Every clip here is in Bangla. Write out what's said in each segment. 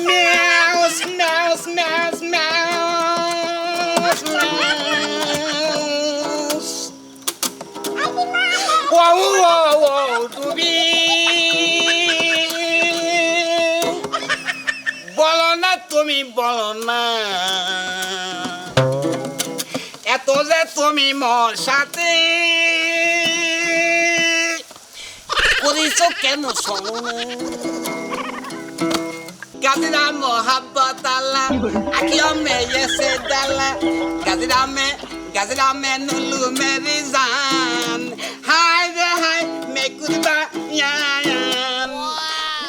Mouse, mouse, mouse, mouse, mouse. Wow, wow, wow, তুমি বলো না, তুমি বলো না, এত যে তুমি মোর সাথে করিস কেন শোনো না? Gazira mohabbat Allah, akiyame yese dalla. Gazira me nulu merizan. Hi de hi, me kurba yan.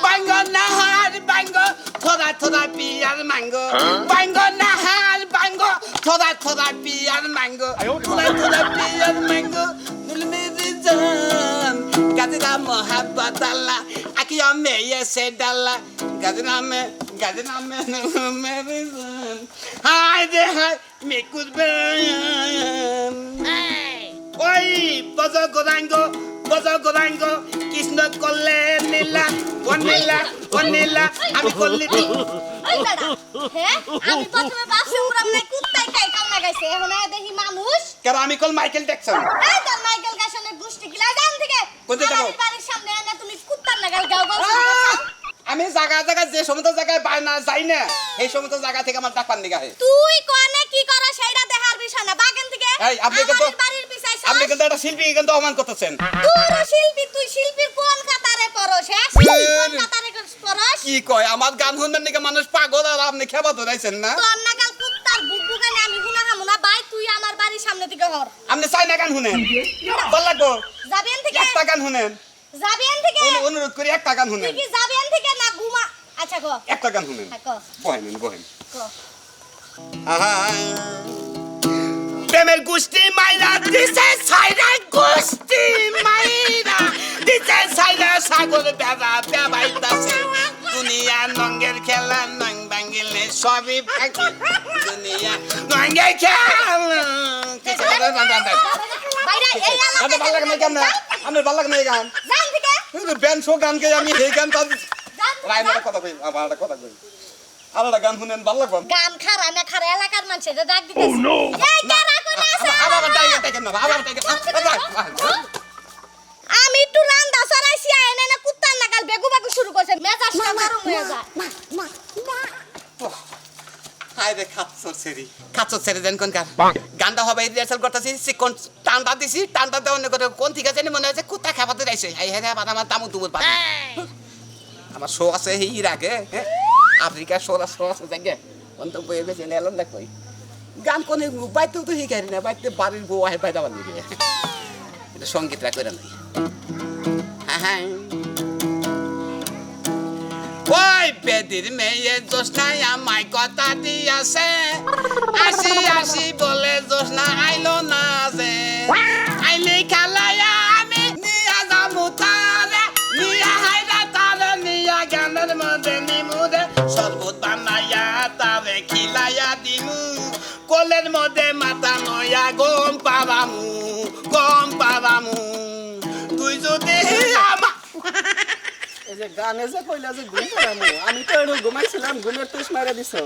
Bango nahar bango, thoda piyar mango. Bango nahar bango, thoda piyar mango. Thoda piyar mango, nulu merizan. Gazira mohabbat Allah, akiyame yese dalla. Gazina me merizan. Hi de hi, me kurban. Oi, bozo godango, Krishna kolle nila, vanilla, ami kolli. ওই দাদা হ্যাঁ আমি প্রথমে ভাবছি ওরা মানে কুত্তাই খাই কামনা গাইছে এখন দেখি মানুষ Karo ami kol Michael Jackson. এই তো মাইকেল গাছনের গোষ্ঠী গিলা জান থেকে কোনটা যাবো? আমার বাড়ির সামনে এনে তুমি কুত্তার নাগাল গাও গাও আমি জায়গা যে সমস্ত জায়গায় না যাই না, এই সমস্ত জায়গা থেকে আমার ডাক পান দিগা হয়। তুই কোনে কি করছ সেইটা দেখার বিষয় না বাগান থেকে এই আপনি কিন্তু আমার বাড়ির পিছাই আপনি কিন্তু একটা শিল্পী কিন্তু অপমান করতেছেন। তুই শিল্পীর কোন কাতারে পড়ছ হ্যাঁ কোন কাতারে পড়ছ কি কয় আমার গান শুনবেন নাকি মানুষ পাগল আর আপনি খেবা ধরাইছেন না? তোর নাগাল কুত্তার বুকবুকানে আমি হুনা হামুনা ভাই তুই আমার বাড়ির সামনে থেকে হর আপনি চাই না গান শুনেন? ভাল লাগবো যাবেন থেকে একটা গান শুনেন, যাবেন থেকে অনুরোধ করি একটা গান শুনেন, তুই কি যাবেন থেকে না ঘুমা আচ্ছা গো একটা গান শুনেন। হ্যাঁ বহেন গো প্রেমের গোষ্ঠী মাইরা দিছে সাইরা গোষ্ঠী মাইরা দিছে সাইরা সাগর বেড়া বেবাইতাছে দুনিয়া নঙ্গের খেলা নং বাঙ্গিলে সবই ফাঁকি দুনিয়া নঙ্গের খেলা বাইরে এই আরে ভালো লাগে না গান না আমার ভালো লাগে না এই গান জান থেকে ব্যান্ড শো গান কে আমি এই গান তার জান রাইমের কথা কই আবার একটা কথা কই আলাদা গান শুনেন ভালো লাগবে গান খারা না খারা এলাকার মানুষে ডাক দিতেছে এই কারা কোন আছে আবার টাইগার না আবার টাইগার আমি একটু রান্দা সরাইছি এনে না কুত্তার নাগাল বেগু বেগু শুরু করছে মেজাজটা গরম হয়ে যায় হাই রে খাচ্ছর সেরি দেন কোন কার গানটা হবে রিহার্সাল করতেছি কোন টান্ডা দেওয়ার করে কোন ঠিক আছে মনে হচ্ছে কুত্তা খাবাতে যাইছে এই হ্যাঁ আবার আমার দামু দুপুর পাবে আমার শো আছে এই আগে আফ্রিকা শো আছে জায়গা কোন তো বইয়ে গেছে এলন দেখ কই গান কোনে বাইতেও তো শিখারি না বাইতে বাড়ির বউ আহে বাইতে বানি দিয়ে এটা সঙ্গীতরা করে নাই হ্যাঁ ওই বেদির মেয়ে জোসনাই আমায় কথা দিয়াছে আসি বলে জোসনা আইলো না যে আইলে খেলায়া আমি নিয়া যাবো তারে নিয়া হাইরা তারে নিয়া গানের মধ্যে নিমুরে শরবত বানাইয়া তারে খিলাইয়া দিমু কোলের মধ্যে মাথা নয়া গম পাবামু তুই যদি আমা এই যে গানে যে কইলা যে ঘুম পারামু আমি তো এড়ো ঘুমাইছিলাম ঘুমের তুষ মারা দিছো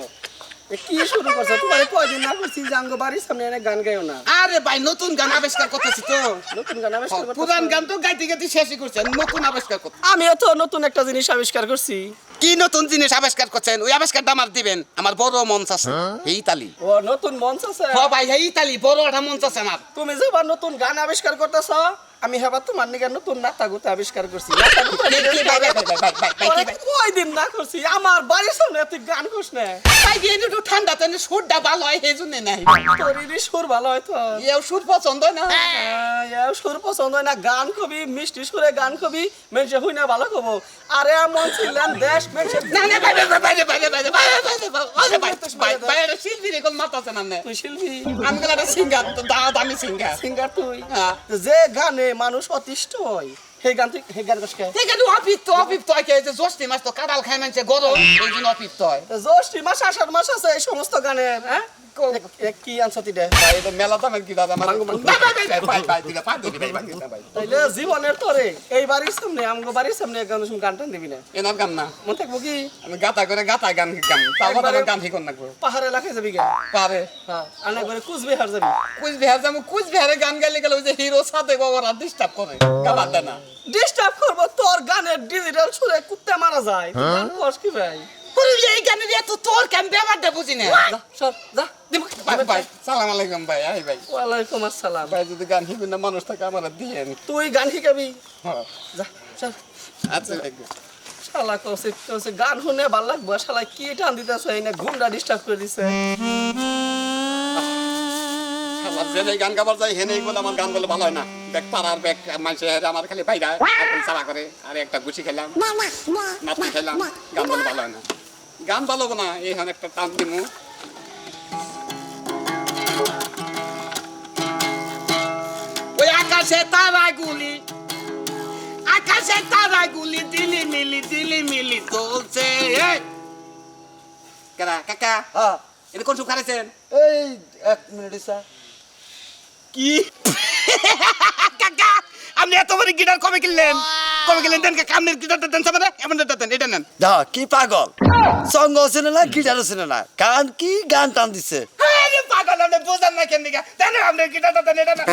কি শুরু করছো তোমারে কয়দিন না করছি জাঙ্গো বাড়ির সামনে এনে গান গায়ও না আরে ভাই নতুন গান আবিষ্কার করতেছি তো নতুন গান আবিষ্কার করতেছো পুরান গান তো গাইতে শেষই করছেন নতুন আবিষ্কার করতে আমিও তো নতুন একটা জিনিস আবিষ্কার করছি কি নতুন জিনিস আবিষ্কার করছেন ওই আবিষ্কারটা আমার দিবেন আমার বড় মঞ্চ আছে এই ইতালি ও নতুন মঞ্চ আছে হ ভাই এই ইতালি বড় একটা মঞ্চ আছে আমার তুমি যে বা নতুন গান আবিষ্কার করতেছো আমি হেবা তোমার নিকে নতুন নাতা গুতা আবিষ্কার করছি নাতা গুতা কয়দিন না করছি আমার বাড়ির সামনে তুই গান করছ না ভাই দিয়ে একটু ঠান্ডা তো সুরটা ভালো হয় এই জন্য নাই তোরই সুর ভালো হয় তো এও সুর পছন্দ না এও সুর পছন্দ হয় না গান কবি মিষ্টি সুরে গান কবি মেনসে হই না ভালো কব আরে এমন ছিলেন দেশ মেনসে না না ভাই শিল্পী রে কোন মাথা আছে না তুই শিল্পী আমি গেলে একটা সিঙ্গার তো দাঁত আমি সিঙ্গার সিঙ্গার তুই হ্যাঁ। যে গানে মানুষ অতিষ্ঠ হয় হে গান কসকে ঠিক আছে অপিপ্ত হয় কে যে জ্যৈষ্ঠী মাস তো কাঁঠাল খায় মানছে গরম এই জন্য অপিপ্ত হয় জ্যৈষ্ঠী মাস আষাঢ় মাস আছে এই সমস্ত গানের হ্যাঁ কি আনছতি দে ভাই এটা মেলা দামের কি দাদা মাঙ্গু মাঙ্গু। ভাই দিলে পাঁচ দিবি ভাই ভাই ভাই তাইলে জীবনের তোরে এই বাড়ির সামনে আমগো বাড়ির সামনে গান টান দিবি না এনার গান না মন থাকবো কি আমি গাতা করে গান তারপর আমার গান ঠিক না পাহাড় এলাকায় যাবি গে পারে হ্যাঁ আর না করে কুচবিহার যাবি কুচবিহারে গান গাইলে গেলে ওই যে হিরো সাথে বাবারা ডিস্টার্ব করে গাবার দেয় না ডিস্টার্ব করবো তোর গানের ডিজিটাল সুরে কুত্তে মারা যায় তুই গান কস কি ভাই এই গানের এত তোর কেন ব্যাপারটা বুঝি না যা সর যা ভাই সালাম আলাইকুম ভাই আই ভাই ওয়ালাইকুম আসসালাম ভাই যদি গান শিখবেন না মানুষ থাকে আমার দিয়েন তুই গান শিখাবি হ্যাঁ যা চল আচ্ছা শালা কৌশিক গান শুনে ভাল লাগবো শালা কি টান দিতেছ এই না ঘুমটা ডিস্টার্ব করে দিছে আমার জেনে গান গাবার যাই হেনে বলে আমার গান বলে ভালো হয় না ব্যাগ পাড়ার ব্যাগ মানুষে আমার খালি বাইরা এখন চালা করে আর একটা গুছি খেলাম নাতি খেলাম গান বলে ভালো হয় না গান ভালো না এইখানে একটা টান দিমু ওই আকাশে তারাগুলি দিলি মিলি চলছে কাকা কাকা হ্যাঁ এটা কোন সুখ খারেছেন এই এক মিনিট স্যার কি কাকা আপনি এত বড় গিটার কবে কিনলেন দেন কাকা আপনি গিটারটা দেন সামনে এমন দেন এটা নেন দা কি পাগল সঙ্গ চেনে না গিটারও চেনে না গান কি গান টান দিছে আরে পাগল আপনি বোঝেন না কেন দিকা দেন আপনি গিটারটা দেন এটা না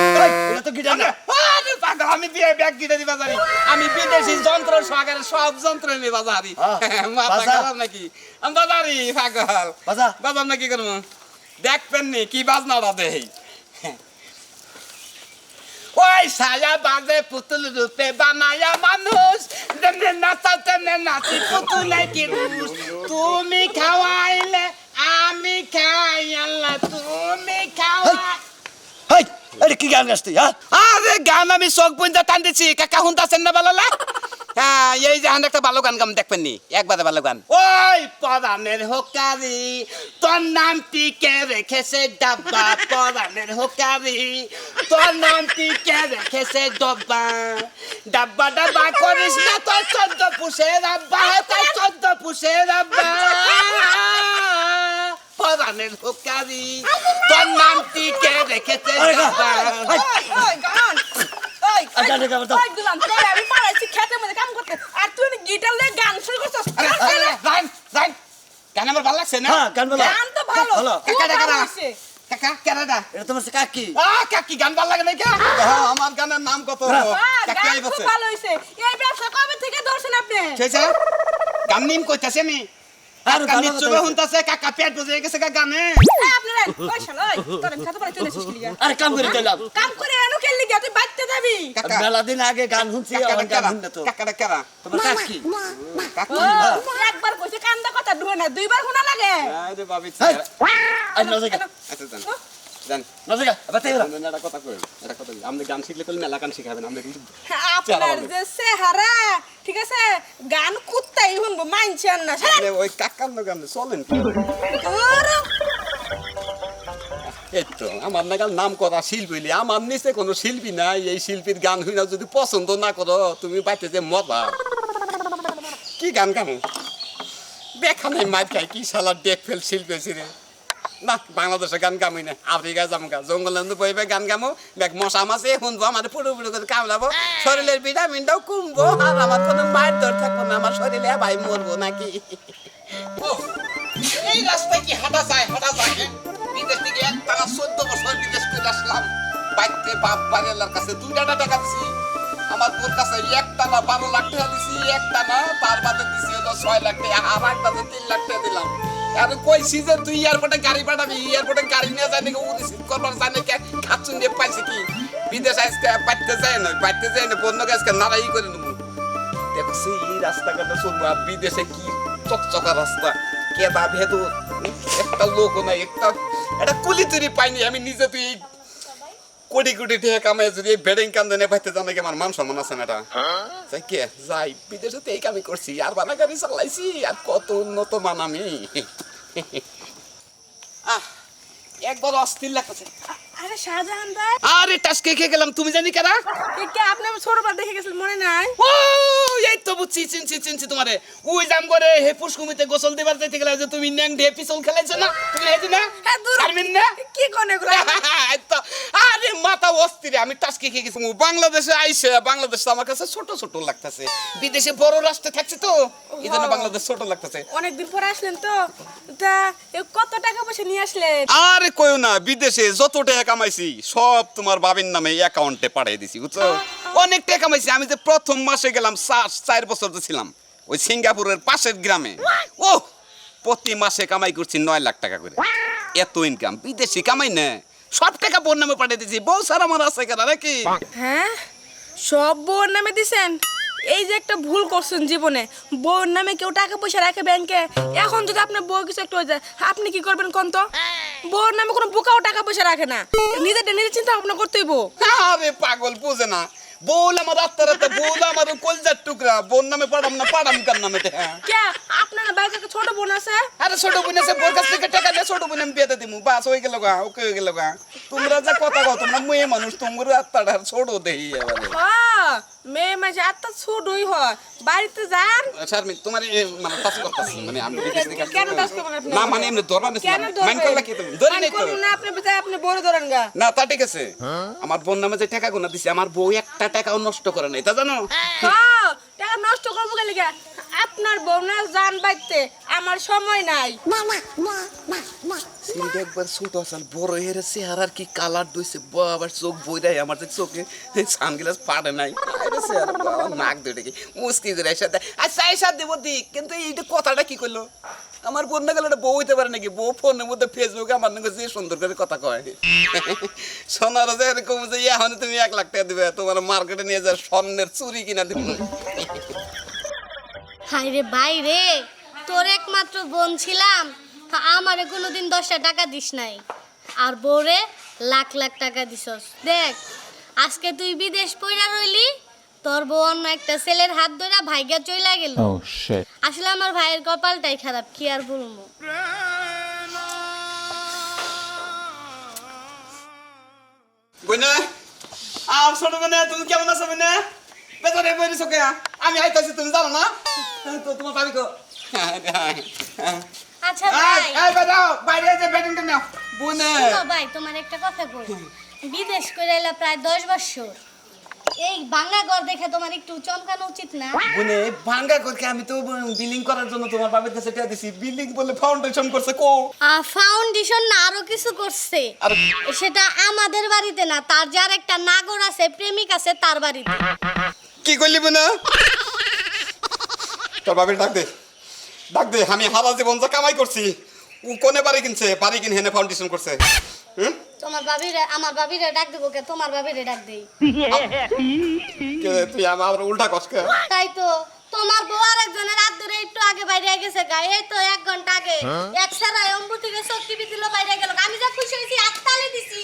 এটা তো গিটার না আরে পাগল আমি বিয়ে ব্যাগ গিটারি বাজারি আমি বিদেশি যন্ত্র সহকারে সব যন্ত্র আমি বাজারি মাথা বাজা। খারাপ নাকি আমি বাজারি পাগল বাজা। বাজার নাকি করবো দেখবেন নি কি বাজনাটা দেই ওই ছায়া বাজে পুতুল রূপে বানায়া মানুষ দেনে নাচাতে নাচি পুতুলে কি রুষ তুমি খাওয়াইলে আমি খাই আল্লাহ তুমি খাওয়াই হাই এটা কি গান গাছ তুই হ্যাঁ আরে গান আমি চোখ বুঝতে টান দিচ্ছি কাকা শুনতেছেন না ভালো হ্যাঁ এই যে একটা ভালো গান গান দেখবেন নি একবারে ভালো গান ওই পরানের হোকারি তোর নামটি কে রেখেছে ডাব্বা পরানের হোকারি তোর নামটি কে রেখেছে ডব্বা ডাব্বা ডাব্বা করিস না তোর 14 পুষের আব্বা তোর 14 পুষের আব্বা পরানের হোকারি তোর নামটি কে রেখেছে ডাব্বা ওই গান ওই গান গাও তো ওই দিলাম তোরে আমি পারাইছি খেতের মধ্যে কাম করতে আর তুই গিটার নিয়ে গান শুরু করছস রাইন গান আমার ভালো লাগছে না হ্যাঁ গান বলো গান তো ভালো ভালো। খুব কাকা, ভালো কাকা। হইছে। কাকা কেরাডা এটা তোমার কাকি কাকি গান ভালো লাগে না কে আমার গানের নাম কত কাকি গান আই খুব বসে ভালো হইছে এই ব্যবসা কবে থেকে ধরছেন আপনি কেছে গান নিম কইতাছে নি আর কাকা ভালো নিচে কথা হুনতাছে কাকা পেট বুঝে গেছে গানে এই আপনারা ওই শালা ওই তোর আমি খাতে পারে চলে এসেছিস লিগা আরে কাম করে দিলাম কাম করে এনো কেন লিগা তুই বাইতে যাবি কাকা মেলা দিন আগে গান শুনছি আমার গান শুনতে তো কাকা কেরা তোমার কাকি কাকি ও, একবার কইছে কান্দা কথা দুই না দুইবার শোনা লাগে আরে বাবি হাই আর নজে গা আচ্ছা জান জান নজে গা বাতে গা এটা কথা কই এটা কথা আপনি গান শিখলে কইলে মেলা গান শিখাবেন আপনি কিন্তু আপনার যে চেহারা ঠিক আছে গান কুত্তাই শুনবো মানছেন না আপনি ওই কাকার লোক আপনি চলেন কি এই তো আমার নাগাল নাম করা শিল্পী আমার নিচে কোনো শিল্পী নাই এই শিল্পীর গান শুনে যদি পছন্দ না করো তুমি বাইতে যে মজা কি গান গামো বেখানে মার খাই কি শালা ডেক ফেল শিল্পী হয়েছি রে না বাংলাদেশে গান গামই না আফ্রিকায় যাম গা জঙ্গলে বইবে গান গামো ব্যাগ মশা মাছে শুনবো আমার পুরো পুরো করে কামড়াবো শরীরের ভিটামিনটাও কমবো আর আমার কোনো মায়ের দর থাকবো না আমার শরীরে ভাই মরবো নাকি এই রাস্তায় কি হাঁটা যায় হ্যাঁ? বিদেশ থেকে একটানা 14 বছর বিদেশ করে আসলাম বাইতে বাপ বাড়িওয়ালার কাছে 2 টাকা দিছি আমার বোর কাছে একটানা 12 লাখ টাকা দিছি একটানা তার বাদে দিছি হলো 6 লাখ টাকা আর একটাতে 3 লাখ টাকা দিলাম আর কইছি যে তুই এয়ারপোর্টে গাড়ি পাঠাবি এয়ারপোর্টে গাড়ি নিয়ে যায় নাকি উড়িস করবার যায় নাকি খাচ্ছুন দিয়ে পাইছে কি বিদেশ আজকে বাইতে যায় না বন্য গাছকে নাড়াই করে নেবো দেখছি এই রাস্তাঘাটে চলবো আর বিদেশে কি চকচকা রাস্তা কেদা ভেদু একটা লোক নাই একটা কুলি তুরি পাইনি আমি নিজে তুই কোটি কোটি টাকা কামাই যদি এই বেডিং কান্দনে পাইতে জানে কি আমার মান সম্মান আছে না এটা যাই কে যাই বিদেশে তো এই কামই করছি আর বানা গাড়ি চালাইছি আর কত উন্নত মান আমি একবার অস্থির লাগতেছে আরে শাহজাহান ভাই আরে টাসকে খেয়ে গেলাম, তুমি জানি কারা? কে আপনি আমার ছোটবার দেখে গেছেন মনে নাই? ও এই তো বুঝছি, চিনছি তোমারে। ওই জাম করে হে পুষ্কুমিতে গোসল দিবার যাইতে গেলে যে তুমি ন্যাং ঢে পিছল খেলাইছো না, তুমি হেদি না? হ্যাঁ, দূর। শারমিন না? কি কোন এগুলো? এই তো, আরে মাথা অস্থির, আমি টাসকে খেয়ে গেছি। বাংলাদেশে আইসে, বাংলাদেশ তো আমার কাছে ছোট ছোট লাগতেছে, বিদেশে বড় রাষ্ট্রে থাকছে তো এই জন্য বাংলাদেশ ছোট লাগতেছে। অনেকদিন পরে আসলেন তো, তা কত টাকা পয়সা নিয়ে আসলেন? আরে কইও না, বিদেশে যত টাকা কামাইছি সব তোমার বাবির নামে অ্যাকাউন্টে পাঠিয়ে দিছি, বুঝছো? অনেক টাকা কামাইছি। আমি যে প্রথম মাসে গেলাম 4 বছর তো ছিলাম ওই সিঙ্গাপুরের পাশের গ্রামে, ও প্রতি মাসে কামাই করছি 9 লাখ টাকা করে। এত ইনকাম বিদেশি কামাই না, সব টাকা বোন নামে পাঠিয়ে দিছি। বউ সারা আমার আছে কেন নাকি? হ্যাঁ, সব বউর নামে দিছেন? এই যে একটা ভুল করছেন জীবনে, বউর নামে কেউ টাকা পয়সা রাখে ব্যাংকে। এখন যদি আপনার বউ কিছু একটু হয়ে যায়, আপনি কি করবেন কোন তো? বউর নামে কোনো বোকাও টাকা পয়সা রাখে না, নিজে চিন্তা ভাবনা করতেই বউ। আরে পাগল, বুঝে না। বউল আমার আত্মারাতে, বউল আমার কলজার টুকরা, বোন নামে পাড়াম না, পাড়াম কার নামে? কে আপনার বাড়িতে একটা ছোট বোন আছে? আরে ছোট বোন আছে, বোর কাছ থেকে টাকা দিয়ে ছোট বোন আমি বিয়েতে দিমু, বাস হয়ে গেল গা, ওকে হয়ে গেল গা। তোমরা যা কথা কও, তোমরা মেয়ে মানুষ, তোমরা আত্মাটা ছোট দেই এবারে। হ্যাঁ, মেয়ে মাঝে আত্মা ছোটই হয়। বাড়িতে যান। শারমিন, তোমার মানে টাচ করতেছি, মানে আমি কেন টাচ করবেন আপনি? না মানে এমনি ধরবা না, কেন মাইন্ড করলা কি তুমি? ধরে নাই তো। করব না, আপনি বিজায় আপনি বড় ধরেন গা। না তা ঠিক আছে, আমার বোন নামে যে টাকা গুনা দিছে, আমার বউ একটা টাকাও নষ্ট করে নাই, তা জানো? হ্যাঁ, টাকা নষ্ট করবো গেলে গা। আপনার বউ না জান বাইতে, আমার সময় নাই। সিনটা একবার ছোট আসাল, বড় হেরে চেহারার কি কালার দইছে, আবার চোখ বইরাই, আমার যে চোখে সানগ্লাস পাড়ে নাই, আরে চেহারা বাবা, নাক দুটো কি মুস্কি করে সাথে আচ্ছা এসা দেব দিক। কিন্তু এইটা কথাটা কি করলো? আমার বোন না গেলে বউ হইতে পারে নাকি? বউ ফোনের মধ্যে ফেসবুকে আমার নাকি যে সুন্দর করে কথা কয়, সোনার যে এরকম যে এখন তুমি 1 লাখ টাকা দিবে, তোমার মার্কেটে নিয়ে যা স্বর্ণের চুরি কিনা দিব। হায় রে ভাই রে, তোর একমাত্র বোন ছিলাম, আমারে কোনোদিন 10টা টাকা দিস নাই, আর বউরে লাখ লাখ টাকা দিছস। দেখ আজকে তুই বিদেশ পইরা রইলি, তোর বউ অন্য একটা ছেলের হাত ধরে ভাইগা চইলা গেল। আসলে আমার ভাইয়ের কপালটাই খারাপ, কি আর বলবো। বইনা আর ছোট বোনে, তুমি কেমন আছো বইনা? বেচারে বইরিছো কে? আমি আইতাছি, তুমি জানো না? তো তোমার ভাবি কো? আচ্ছা ভাই, এই বাজাও, বাইরে যে ব্যাটিংটা নাও বইনা। শোনো ভাই, তোমার একটা কথা কই। বিদেশ করে এলা প্রায় 10 বছর, এই বাংলা ঘর দেখে তোমার একটু চমকানো উচিত না? বইনে ভাঙ্গা করকে আমি তো বিলিং করার জন্য তোমার বাবার কাছে টাকা দিছি। বিলিং বলে ফাউন্ডেশন করছে কো? ফাউন্ডেশন না, আরো কিছু করছে। আর সেটা আমাদের বাড়িতে না, তার যার একটা নাগর আছে, প্রেমিক আছে, তার বাড়িতে। কি করলি বইনা? তোর বাবার ডাক দে, ডাক দে। আমি হারা জীবন যা কামাই করছি, ও কোনে বাড়ি কিনছে, বাড়ি কিনে হেনে ফাউন্ডেশন করছে। হুম, তোমার বাবিরে, আমার বাবিরে ডাক দেবো কে? তোমার বাবিরে ডাক দেই। তুই আমার উল্টা কষ্ট। তাই তো, তোমার বউ আর একজনের রাত ধরে একটু আগে বাইরে গেছে গা, এই তো 1 ঘন্টা আগে। এক সারায় অম্বু থেকে শক্তি দিল, বাইরে গেল। আমি যা খুশি হয়েছি, হাততালি দিছি।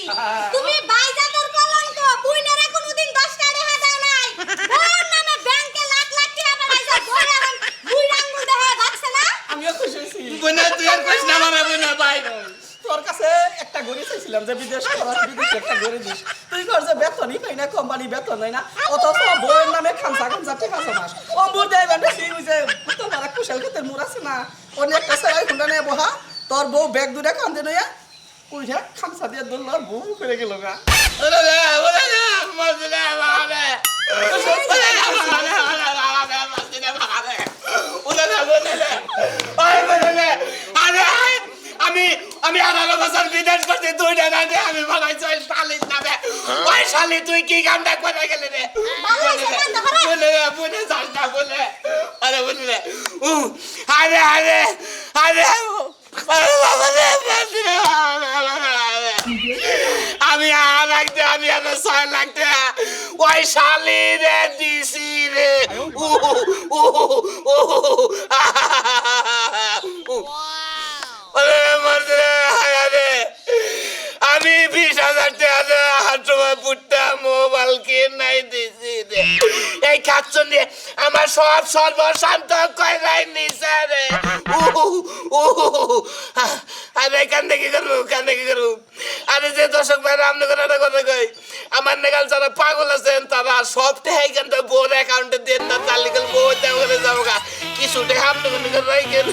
তুমি বাইজা তোর কলঙ্ক, বুইনারে কোনোদিন 10 টাকা দাও নাই। বোন নামে ব্যাংকে লাখ লাখ টাকা পাঠাইছো, বড় এখন বুই আঙ্গুল দেহে ভাগছে না। আমিও খুশি হয়েছি। বইনা তুই আর কইস না মানে বইনা ভাই। তোর কাছে একটা ঘড়ি চাইছিলাম যে বিদেশ করার, বিদেশে একটা ঘড়ি দিস। তুই কর যে বেতনই পাই না, কোম্পানি বেতন দেয় না, অথচ বউয়ের নামে খামসা টাকা জমাস। অম্বুর দেয় বেন্ডে সিং হইছে, তোমার কুশাল ক্ষেতের মুর আছে না, অনেক একটা সেলাই হুন্ডা নিয়ে বহা, তোর বউ ব্যাগ দুটা কান্দে নইয়া কুইঠা খামসা দিয়ে দৌড়ল, আর বউ করে গেল গা। ওরে রে, ওরে রে, মজলে বাবা। ওরে রে, মজলে বাবা। ওরে রে, ওরে রে। ওই ওরে রে। আরে আমি 18 বছর বিদেশ করতে 2 টাকা দিয়ে আমি বানাইছি ওই শালির নামে। ওই শালি তুই কি কামটা করে গেলি রে? বলে রে, বলে যাস না বলে। আরে বলে রে। আরে আরে আরে আরে বাবা রে, আমি 6 লাখ টাকা ওই শালি রে দিছি রে। আমি 20,000 টাকা হাত সময় পুট্টা মোবাইল কিনাই দিছি রে। এই খাচ্ছ নিয়ে আমার সব সর্বশান্ত কয়রাই নিছে রে। আরে কান্দে কি করবো, কান্দে কি করবো? আরে তাড়াতাড়ি যে দর্শক ভাইরা আপনি করে একটা কথা কই আমার নেগাল যারা পাগল আছেন তারা সব টাকা কিন্তু বোর অ্যাকাউন্টে দেন না তালিকাল বউ দেওয়া করে যাবো কিছু টাকা আপনি করে রাখেন